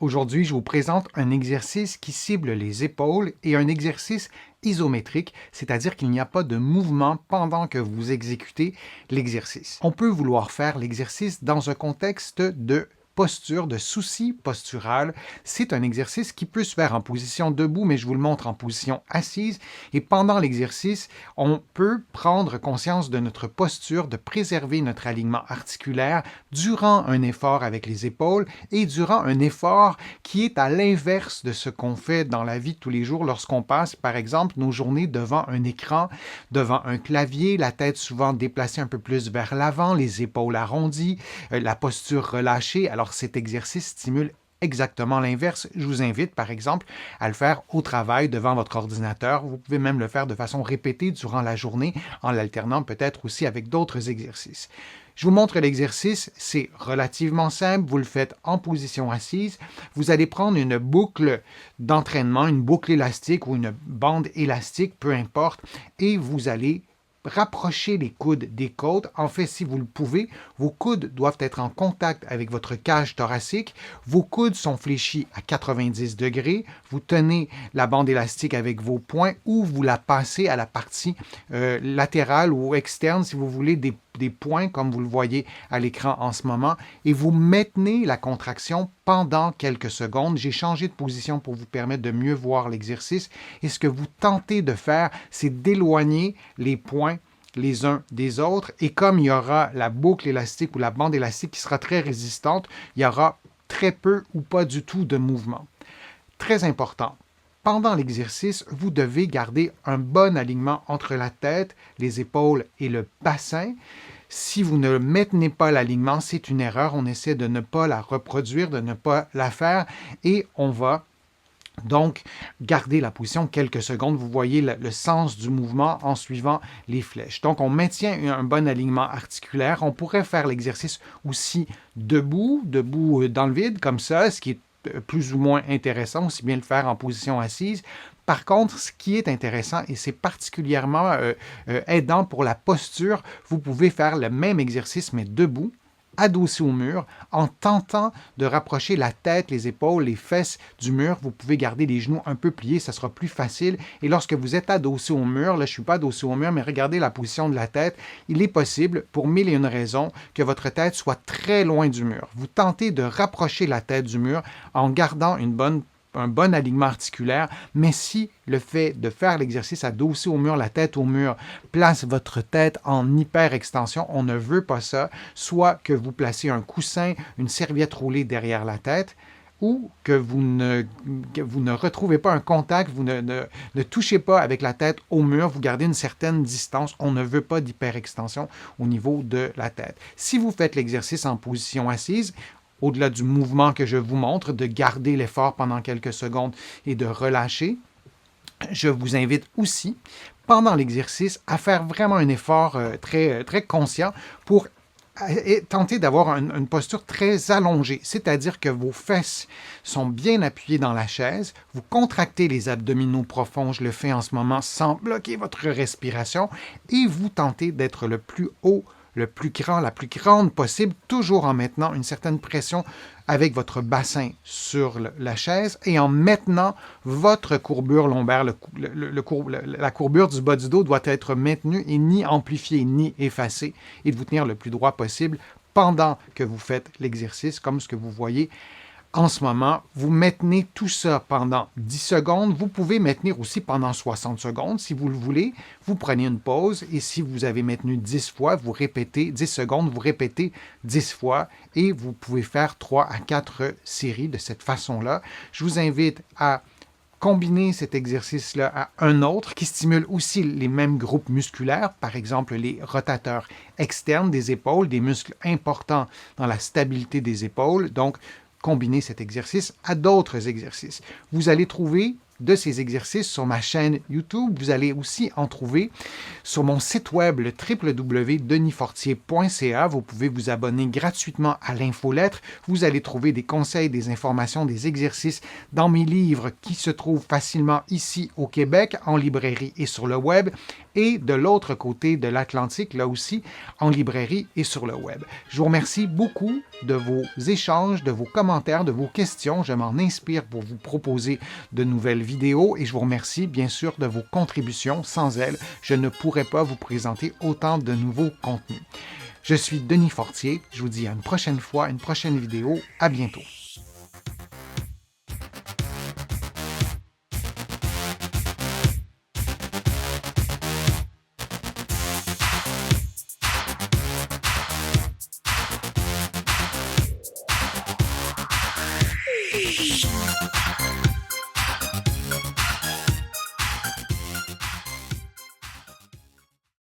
Aujourd'hui, je vous présente un exercice qui cible les épaules et un exercice isométrique, c'est-à-dire qu'il n'y a pas de mouvement pendant que vous exécutez l'exercice. On peut vouloir faire l'exercice dans un contexte de posture, de souci postural. C'est un exercice qui peut se faire en position debout, mais je vous le montre en position assise. Et pendant l'exercice, on peut prendre conscience de notre posture, de préserver notre alignement articulaire durant un effort avec les épaules et durant un effort qui est à l'inverse de ce qu'on fait dans la vie de tous les jours lorsqu'on passe, par exemple, nos journées devant un écran, devant un clavier, la tête souvent déplacée un peu plus vers l'avant, les épaules arrondies, la posture relâchée. Alors cet exercice stimule exactement l'inverse. Je vous invite, par exemple, à le faire au travail devant votre ordinateur. Vous pouvez même le faire de façon répétée durant la journée, en l'alternant peut-être aussi avec d'autres exercices. Je vous montre l'exercice, c'est relativement simple, vous le faites en position assise. Vous allez prendre une boucle d'entraînement, une boucle élastique ou une bande élastique, peu importe, et vous allez rapprocher les coudes des côtes. En fait, si vous le pouvez, vos coudes doivent être en contact avec votre cage thoracique. Vos coudes sont fléchis à 90 degrés. Vous tenez la bande élastique avec vos poings ou vous la passez à la partie latérale ou externe, si vous voulez, des points, comme vous le voyez à l'écran en ce moment, et vous maintenez la contraction pendant quelques secondes. J'ai changé de position pour vous permettre de mieux voir l'exercice. Et ce que vous tentez de faire, c'est d'éloigner les points les uns des autres. Et comme il y aura la boucle élastique ou la bande élastique qui sera très résistante, il y aura très peu ou pas du tout de mouvement. Très important. Pendant l'exercice, vous devez garder un bon alignement entre la tête, les épaules et le bassin. Si vous ne maintenez pas l'alignement, c'est une erreur. On essaie de ne pas la reproduire, de ne pas la faire et on va donc garder la position quelques secondes. Vous voyez le sens du mouvement en suivant les flèches. Donc on maintient un bon alignement articulaire. On pourrait faire l'exercice aussi debout dans le vide comme ça, ce qui est plus ou moins intéressant, aussi bien le faire en position assise. Par contre, ce qui est intéressant, et c'est particulièrement aidant pour la posture, vous pouvez faire le même exercice, mais debout, adossé au mur, en tentant de rapprocher la tête, les épaules, les fesses du mur. Vous pouvez garder les genoux un peu pliés, ça sera plus facile. Et lorsque vous êtes adossé au mur, là je ne suis pas adossé au mur, mais regardez la position de la tête, il est possible, pour mille et une raisons, que votre tête soit très loin du mur. Vous tentez de rapprocher la tête du mur en gardant un bon alignement articulaire, mais si le fait de faire l'exercice adossé au mur, la tête au mur, place votre tête en hyper-extension, on ne veut pas ça, soit que vous placez un coussin, une serviette roulée derrière la tête, ou que vous ne retrouvez pas un contact, vous ne touchez pas avec la tête au mur, vous gardez une certaine distance. On ne veut pas d'hyperextension au niveau de la tête. Si vous faites l'exercice en position assise, au-delà du mouvement que je vous montre, de garder l'effort pendant quelques secondes et de relâcher, je vous invite aussi, pendant l'exercice, à faire vraiment un effort très conscient pour tenter d'avoir une posture très allongée, c'est-à-dire que vos fesses sont bien appuyées dans la chaise, vous contractez les abdominaux profonds, je le fais en ce moment sans bloquer votre respiration, et vous tentez d'être le plus haut, le plus grand, la plus grande possible, toujours en maintenant une certaine pression avec votre bassin sur la chaise et en maintenant votre courbure lombaire. La courbure du bas du dos doit être maintenue et ni amplifiée ni effacée et de vous tenir le plus droit possible pendant que vous faites l'exercice, comme ce que vous voyez en ce moment. Vous maintenez tout ça pendant 10 secondes. Vous pouvez maintenir aussi pendant 60 secondes si vous le voulez. Vous prenez une pause et si vous avez maintenu 10 fois, vous répétez 10 secondes, vous répétez 10 fois et vous pouvez faire 3 à 4 séries de cette façon-là. Je vous invite à combiner cet exercice-là à un autre qui stimule aussi les mêmes groupes musculaires, par exemple les rotateurs externes des épaules, des muscles importants dans la stabilité des épaules. Donc, combiner cet exercice à d'autres exercices. Vous allez trouver de ces exercices sur ma chaîne YouTube. Vous allez aussi en trouver sur mon site web, le www.denisfortier.ca. Vous pouvez vous abonner gratuitement à l'infolettre. Vous allez trouver des conseils, des informations, des exercices dans mes livres qui se trouvent facilement ici au Québec, en librairie et sur le web, et de l'autre côté de l'Atlantique, là aussi, en librairie et sur le web. Je vous remercie beaucoup de vos échanges, de vos commentaires, de vos questions. Je m'en inspire pour vous proposer de nouvelles vidéos et je vous remercie bien sûr de vos contributions. Sans elles, je ne pourrais pas vous présenter autant de nouveaux contenus. Je suis Denis Fortier. Je vous dis à une prochaine fois, une prochaine vidéo. À bientôt. Shh.